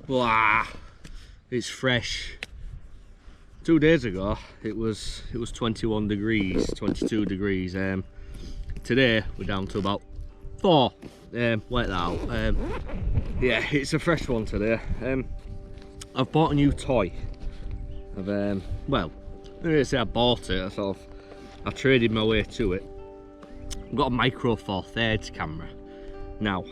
Wow, it's fresh. 2 days ago it was 21 degrees, 22 degrees. Today we're down to about 4. Wait that out. Yeah, it's a fresh one today. I've bought a new toy. Well, I didn't say I bought it. I traded my way to it. I've got a Micro Four Thirds camera. Now,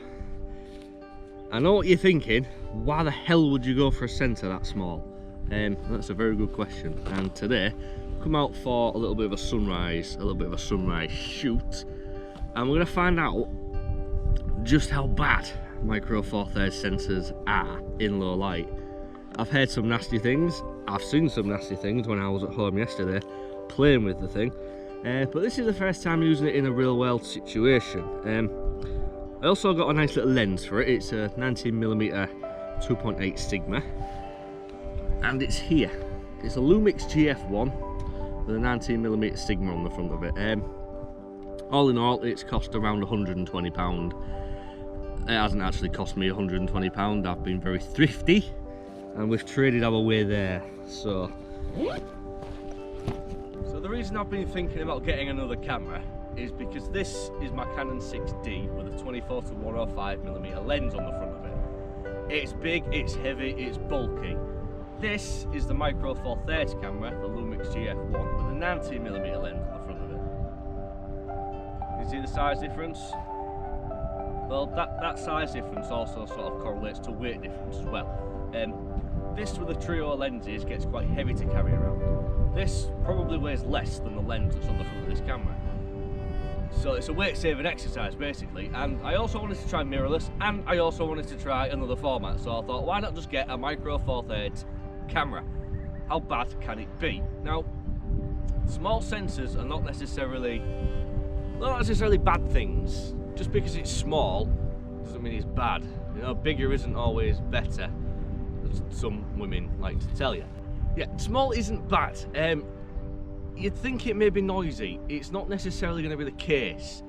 I know what you're thinking. Why the hell would you go for a sensor that small? That's a very good question. And today, I've come out for a little bit of a sunrise shoot, and we're gonna find out just how bad Micro Four Thirds sensors are in low light. I've heard some nasty things. I've seen some nasty things when I was at home yesterday playing with the thing. But this is the first time using it in a real world situation. I also got a nice little lens for it. It's a 19mm 2.8 Sigma, and it's here. It's a Lumix GF1 with a 19mm Sigma on the front of it. All in all, it's cost around £120. It hasn't actually cost me £120. I've been very thrifty, and we've traded our way there. So the reason I've been thinking about getting another camera is because this is my Canon 6D with a 24 to 105mm lens on the front of it. It's big, it's heavy, it's bulky. This is the Micro Four Thirds camera, the Lumix GF1, with a 19mm lens on the front of it. You see the size difference? Well, that size difference also sort of correlates to weight difference as well. This with the trio lenses gets quite heavy to carry around. This probably weighs less than the lens that's on the front of this camera. So it's a weight saving exercise basically, and I also wanted to try mirrorless, and I also wanted to try another format, so I thought, why not just get a Micro Four Thirds camera? How bad can it be? Now, small sensors are not necessarily bad things. Just because it's small doesn't mean it's bad. You know, bigger isn't always better, as some women like to tell you. Yeah, small isn't bad. You'd think it may be noisy. It's not necessarily going to be the case.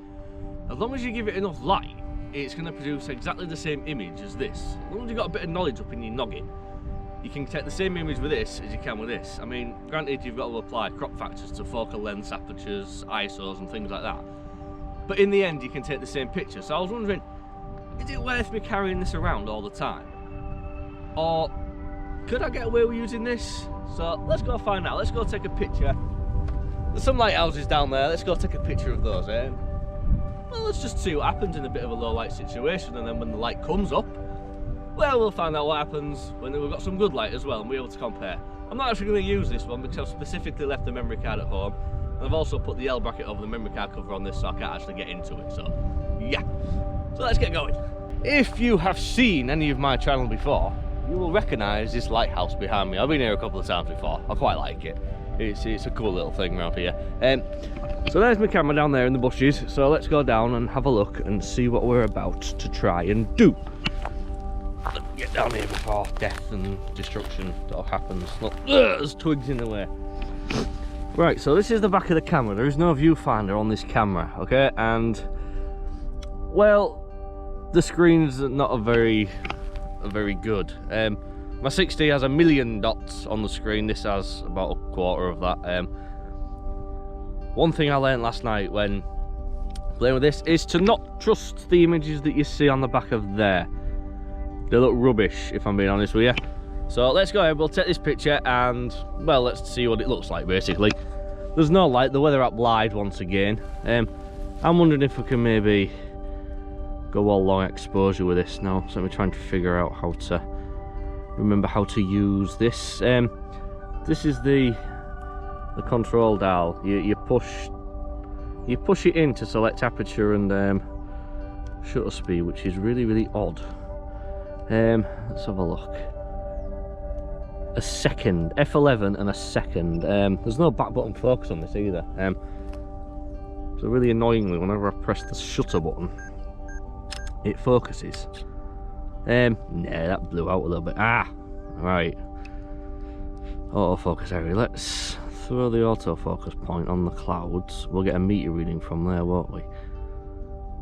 As long as you give it enough light, it's going to produce exactly the same image as this. As long as you've got a bit of knowledge up in your noggin, you can take the same image with this as you can with this. I mean, granted, you've got to apply crop factors to focal lengths, apertures, ISOs and things like that. But in the end, you can take the same picture. So I was wondering, is it worth me carrying this around all the time? Or could I get away with using this? So let's go find out. Let's go take a picture. There's some lighthouses down there. Let's go take a picture of those. Well, let's just see what happens in a bit of a low light situation, and then when the light comes up, well, we'll find out what happens when we've got some good light as well and we're able to compare. I'm not actually going to use this one because I've specifically left the memory card at home. I've also put the L bracket over the memory card cover on this, so I can't actually get into it. So yeah, so let's get going. If you have seen any of my channel before, you will recognise this lighthouse behind me. I've been here a couple of times before. I quite like it. It's a cool little thing around here. So there's my camera down there in the bushes. So let's go down and have a look and see what we're about to try and do. Get down here before death and destruction sort of happens. Look, there's twigs in the way. Right, so this is the back of the camera. There is no viewfinder on this camera, okay? And, well, the screen's not a very good. My 6D has 1,000,000 dots on the screen. This has about a quarter of that. One thing I learned last night when playing with this is to not trust the images that you see on the back of there. They look rubbish, if I'm being honest with you. So let's go ahead, we'll take this picture and, well, let's see what it looks like basically. There's no light, the weather app lied once again. I'm wondering if we can maybe go all long exposure with this now. So I'm trying to figure out how to remember how to use this. This is the control dial. You push it in to select aperture and shutter speed, which is really odd. Let's have a look. A second, F11 and a second. There's no back button focus on this either. So really annoyingly, whenever I press the shutter button, it focuses. Nah, that blew out a little bit. Ah, right. Autofocus area. Let's throw the autofocus point on the clouds. We'll get a meter reading from there, won't we?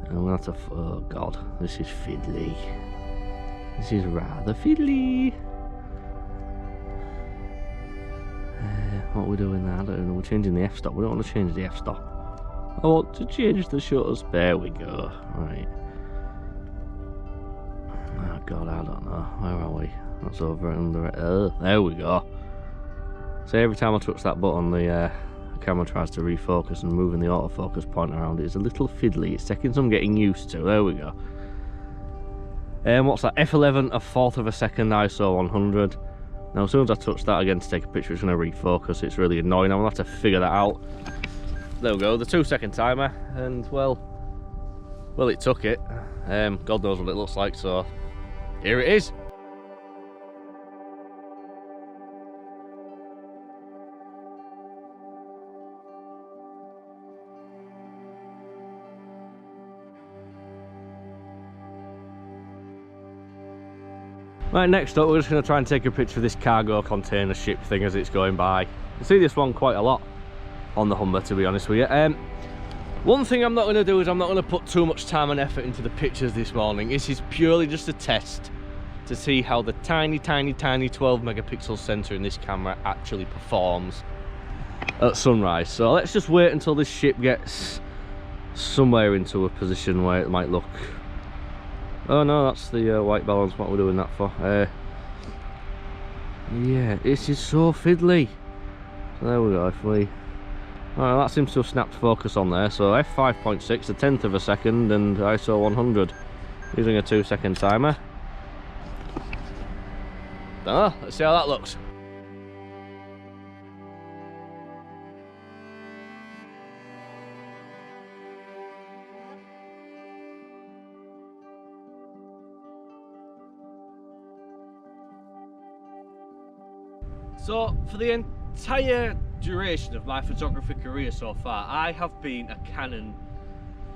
And we'll have to. Oh god, this is fiddly. This is rather fiddly. What are we doing now? I don't know. We're changing the f-stop. We don't want to change the f-stop. I want to change the shutter speed. There we go. Right. Oh god, I don't know. Where are we? That's over and under it. There we go. So every time I touch that button, the camera tries to refocus, and moving the autofocus point around it is a little fiddly. It's taking some getting used to. There we go. What's that? F11, a fourth of a second, ISO 100. Now as soon as I touch that again to take a picture, it's going to refocus. It's really annoying. I'm going to have to figure that out. There we go, the 2-second timer, and well, it took it. God knows what it looks like, so here it is. Right, next up we're just going to try and take a picture of this cargo container ship thing as it's going by. You see this one quite a lot on the Hummer, to be honest with you. One thing I'm not going to do is I'm not going to put too much time and effort into the pictures this morning. This is purely just a test to see how the tiny 12 megapixel sensor in this camera actually performs at sunrise. So let's just wait until this ship gets somewhere into a position where it might look... Oh no, that's the white balance. What we're doing that for? Yeah, this is so fiddly. So there we go. If we... Alright, that seems to have snapped focus on there. So f5.6, a tenth of a second, and ISO 100 using a 2-second timer. Let's see how that looks. So for the entire duration of my photography career so far, I have been a Canon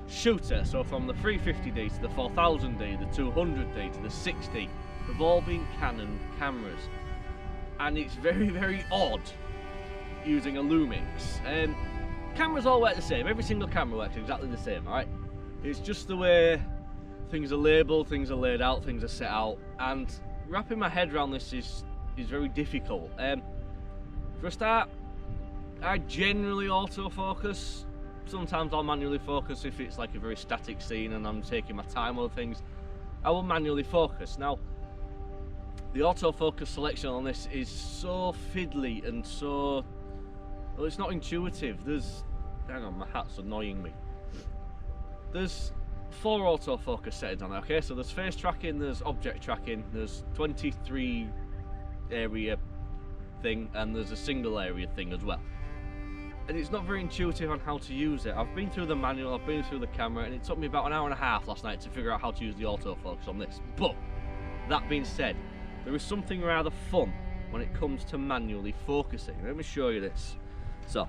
shooter. So from the 350D to the 4000D, the 200D to the 60, have all been Canon cameras, and it's very odd using a Lumix. Cameras all work the same. Every single camera works exactly the same, alright? It's just the way things are labelled, things are laid out, things are set out, and wrapping my head around this is very difficult. For a start, I generally autofocus. Sometimes I'll manually focus if it's like a very static scene and I'm taking my time on things. I will manually focus. Now, the autofocus selection on this is so fiddly and so... well, it's not intuitive. Hang on, my hat's annoying me. There's 4 autofocus settings on it, okay? So there's face tracking, there's object tracking, there's 23 area thing, and there's a single area thing as well. And it's not very intuitive on how to use it. I've been through the manual, I've been through the camera, and it took me about an hour and a half last night to figure out how to use the autofocus on this. But that being said, there is something rather fun when it comes to manually focusing. Let me show you this. So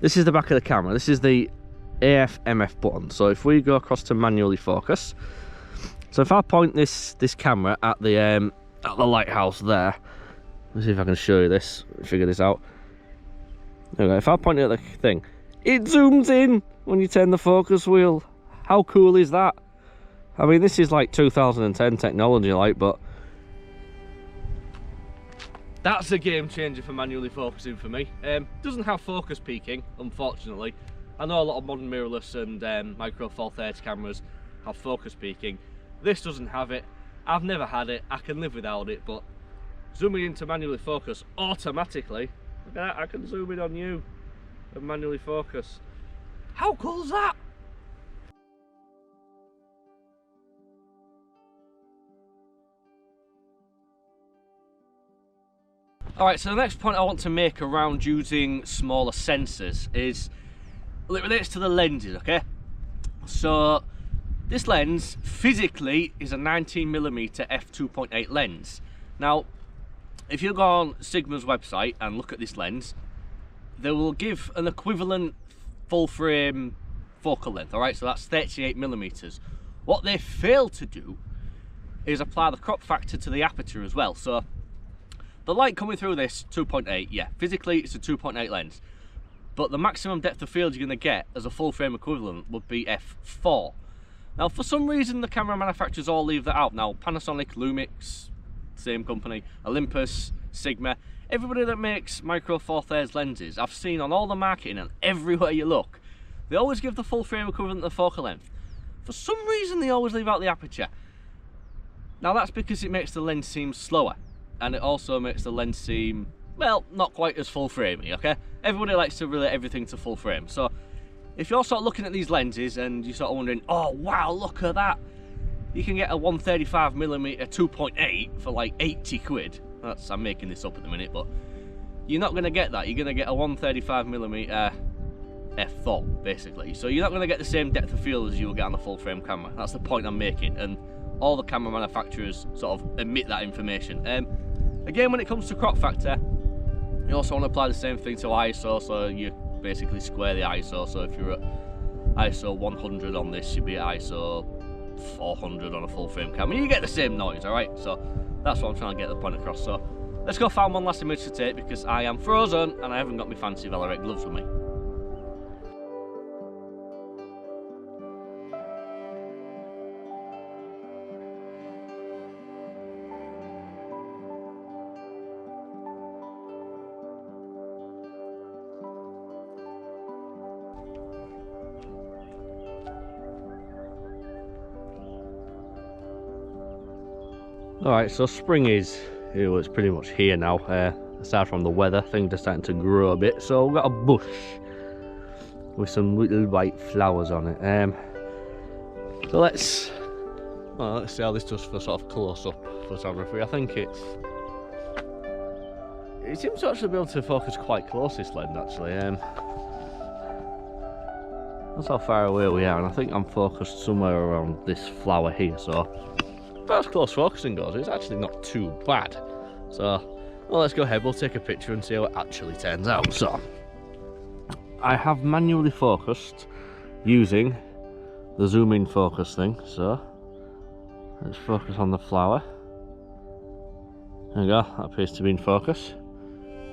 this is the back of the camera. This is the AF/MF button. So if we go across to manually focus, so if I point this camera at the lighthouse there, let's see if I can show you this, figure this out. There we go. If I point it at the thing, it zooms in when you turn the focus wheel. How cool is that? I mean, this is like 2010 technology, like, but that's a game changer for manually focusing for me. Doesn't have focus peaking, unfortunately. I know a lot of modern mirrorless and micro four thirds cameras have focus peaking. This doesn't have it. I've never had it. I can live without it, but zooming in to manually focus automatically, look at that, I can zoom in on you and manually focus. How cool is that? Alright, so the next point I want to make around using smaller sensors is, well, it relates to the lenses, okay? So this lens physically is a 19mm f2.8 lens. Now, if you go on Sigma's website and look at this lens, they will give an equivalent full frame focal length, alright? So that's 38mm. What they fail to do is apply the crop factor to the aperture as well. So the light coming through this 2.8, yeah, physically it's a 2.8 lens, but the maximum depth of field you're going to get as a full frame equivalent would be f4. Now, for some reason, the camera manufacturers all leave that out. Now, Panasonic, Lumix, same company, Olympus, Sigma, everybody that makes micro four thirds lenses, I've seen on all the marketing and everywhere you look, they always give the full frame equivalent of the focal length. For some reason, they always leave out the aperture. Now, that's because it makes the lens seem slower, and it also makes the lens seem, well, not quite as full framey, okay? Everybody likes to relate everything to full frame. So if you're sort of looking at these lenses and you're sort of wondering, oh wow, look at that, you can get a 135mm 2.8 for like 80 quid. I'm making this up at the minute, but you're not going to get that. You're going to get a 135mm f4 basically. So you're not going to get the same depth of field as you will get on a full frame camera. That's the point I'm making, and all the camera manufacturers sort of admit that information. Again, when it comes to crop factor, you also want to apply the same thing to ISO, so you basically square the ISO. So if you're at ISO 100 on this, you'd be at ISO 400 on a full frame camera. You get the same noise, alright? So that's what I'm trying to get the point across. So let's go find one last image to take, because I am frozen and I haven't got my fancy Velvet gloves with me. Alright, so spring is, it's pretty much here now. Aside from the weather, things are starting to grow a bit. So we've got a bush with some little white flowers on it. So let's see how this does for sort of close-up photography. I think it seems to actually be able to focus quite close, this lens actually. That's how far away we are, and I think I'm focused somewhere around this flower here. So as close focusing goes, it's actually not too bad. So, well, let's go ahead, we'll take a picture and see how it actually turns out. So, I have manually focused using the zoom in focus thing. So, let's focus on the flower. There we go, that appears to be in focus.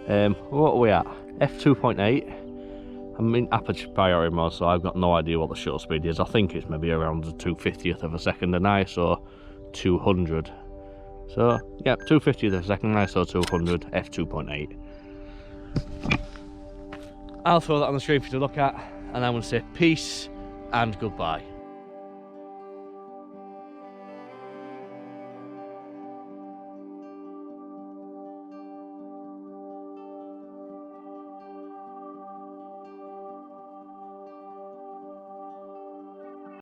What are we at? f2.8. I'm in aperture priority mode, so I've got no idea what the shutter speed is. I think it's maybe around the 2/50th of a second, and ISO 200. So yeah, 2/50th of a second, ISO 200, f2.8. I'll throw that on the screen for you to look at, and I'm going to say peace and goodbye.